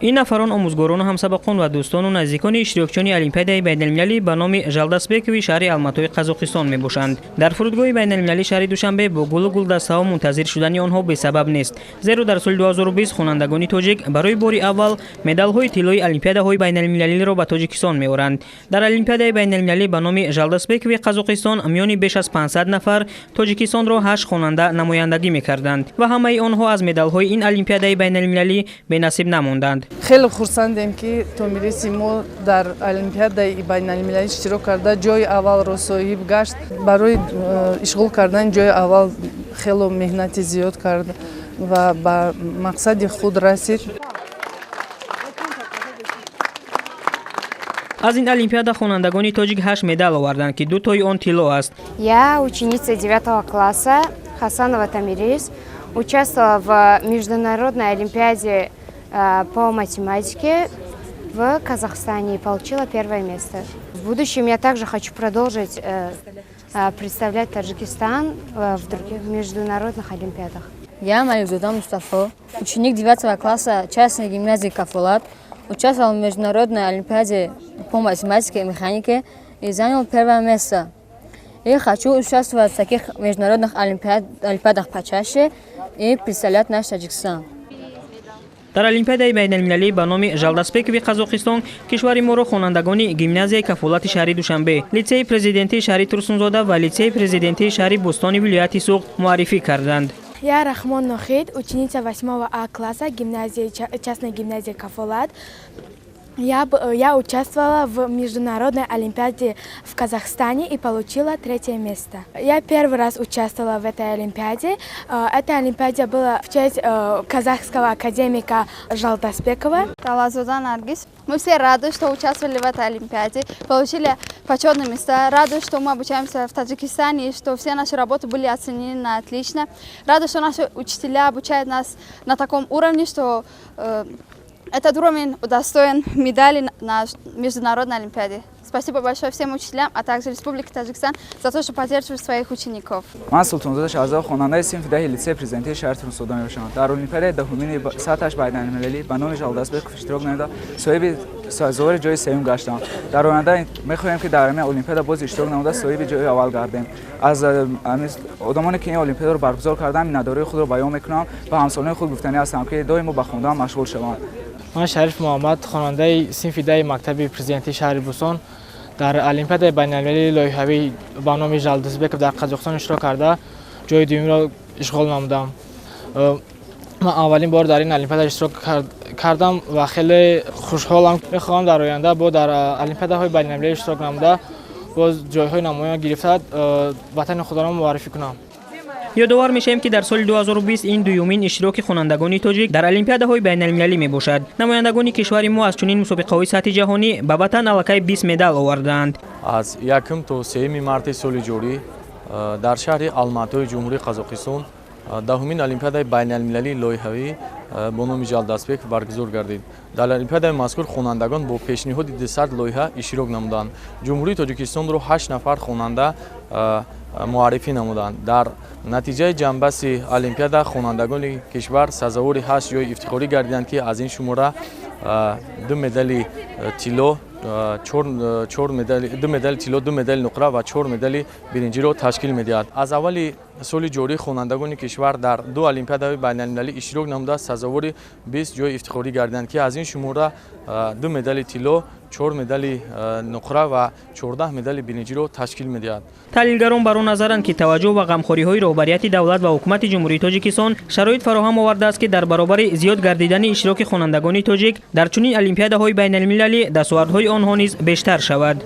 این نفران آموزگاران و همسبقان و دوستان و نزدیکان اشتراکچیان المپیادای بین‌المللی به نام ژالداسبک شهر الماتای قزاقستان میباشند. در فرودگاه بین‌المللی شهر دوشنبه با گل و گلدسته‌ها منتظر شدن آنها به سبب نیست، زیرا در سال 2020 خوانندگان تاجیک برای بار اول مدال‌های طلای المپیادهای بین‌المللی را به تاجیکستان می‌آورند. در المپیادای بین‌المللی به نام ژالداسبک و قزاقستان میان بیش از 500 نفر تاجیکستان را 8 خواننده نمایندگی می‌کردند و همه آنها از مدال‌های این المپیادای بین‌المللی بی‌نصیب نماندند. خیلی خوشحالم که تو میرسیم و در المپیادای بین‌المللی اشتراک کرده جای اول را صاحب گشت. برای اشغال کردن جای اول خیلی مهنت زیاد کرد و به مقصد خود رسید. از این المپیادا خوانندگان تاجیک 8 مدال آوردند که 2 تای آن طلا است. Я ученица 9 класса Хасанова Тамирис, участвовала в международной олимпиаде по математике в Казахстане и получила первое место. В будущем я также хочу продолжить представлять Таджикистан в других международных олимпиадах. Я Малюзуда Мустафа, ученик 9 класса частной гимназии Кафулат, участвовал в международной олимпиаде по математике и механике и занял первое место. И хочу участвовать в таких международных олимпиадах почаще и представлять наш Таджикистан. در المپیادای بین‌المللی به نام ژالداسبک و قزاقستان کشور ما را خوانندگان گیمنازیای کفالت شهر دوشنبه، لیسه پرزیدنتی شهر ترسونزاده و لیسه پرزیدنتی شهر بوستان ولایت سوخت معرفی کردند. Я Рахмон Нохид, ученица 8 А класса частной гимназии Кафулат. Я участвовала в международной олимпиаде в Казахстане и получила 3 место. Я первый раз участвовала в этой олимпиаде. Эта олимпиада была в честь казахского академика Жолдасбекова. Талазуда Наргиз. Мы все рады, что участвовали в этой олимпиаде, получили почетные места. Рады, что мы обучаемся в Таджикистане, что все наши работы были оценены на отлично. Рады, что наши учителя обучают нас на таком уровне, что этот уровень удостоен медали на международной олимпиаде. Спасибо большое всем учителям, а также Республике Таджикистан за то, что поддерживают своих учеников. من سلطانزاده شهزاد خواننده صنف 10 لیسه پرزیدنتی شهر ترسونزاده میباشم. در المپیاد دهمین سطح بین‌المللی به نام ژالداسبک اشتراک نموده صاحب سازور جای سوم گشتم. در آینده می‌خواهیم که در این المپیاد باز اشتراک نموده صاحب جای اول گردیم. از آدمانی که این المپیاد رو برگزار کردن نداره خود رو بیان میکنم و همسالان خود گفتنی هستم که دائما به خواندن مشغول شوند. من شریف محمد خواننده صنف 10 مکتب پرزیدنتی شهر بوستان در المپیاد بین‌المللی لایحه‌ای با نام ژالداسبک در قزاقستان اشتراک کرده جای دوم را اشغال نمودم. من اولین بار در این المپیاد اشتراک کردم و خیلی خوشحالم. می‌خواهم در آینده با در المپیادهای بین‌المللی اشتراک نموده باز جای‌های نمایان گرفته وطن خود را معرفی کنم. یادآور میشیم که در سال 2020 این دومین اشتراک خوانندگان تاجیک در المپیادهای بین‌المللی میباشد. نمایندگان کشور ما از چنین مسابقه‌های سطح جهانی به وطن الکی 20 مدال آوردند. از یکم تا 3 مارت سال جاری در شهر الماتای جمهوری قزاقستان دهمین المپیاد بین‌المللی لایحه‌ای با نام ژالداسبک برگزار گردید. در المپیاد مذکور خوانندگان با پیشنهاد 200 لایحه اشتراک نمودند. جمهوری تاجیکستان را 8 نفر خواننده معرفی نمودند. در نتیجه جنبش المپیاد خوانندگان کشور سزاوار 8 جای افتخاری گردیدند که از این شماره 2 مدال طلا، 4 مدال طلا، 2 مدال نقره و 4 مدال برنجی را تشکیل می‌دهد. از اول سال جاری خوانندگان کشور در 2 المپیادهای بین‌المللی اشتراک نموده سزاوار 20 جای افتخاری گردیدند که از این شماره 2 مدال طلا، 4 مدال نقره و 14 مدال برنجی را تشکیل می‌دهد. تحلیلگران بر آن نظرند که توجه و غمخوری‌های رهبریت دولت و حکومت جمهوری تاجیکستان شرایط فراهم آورده است که در برابر زیاد گردیدن اشتراک خوانندگان تاجیک در چنین المپیادهای بین‌المللی دستاوردهای آنها نیز بیشتر شود.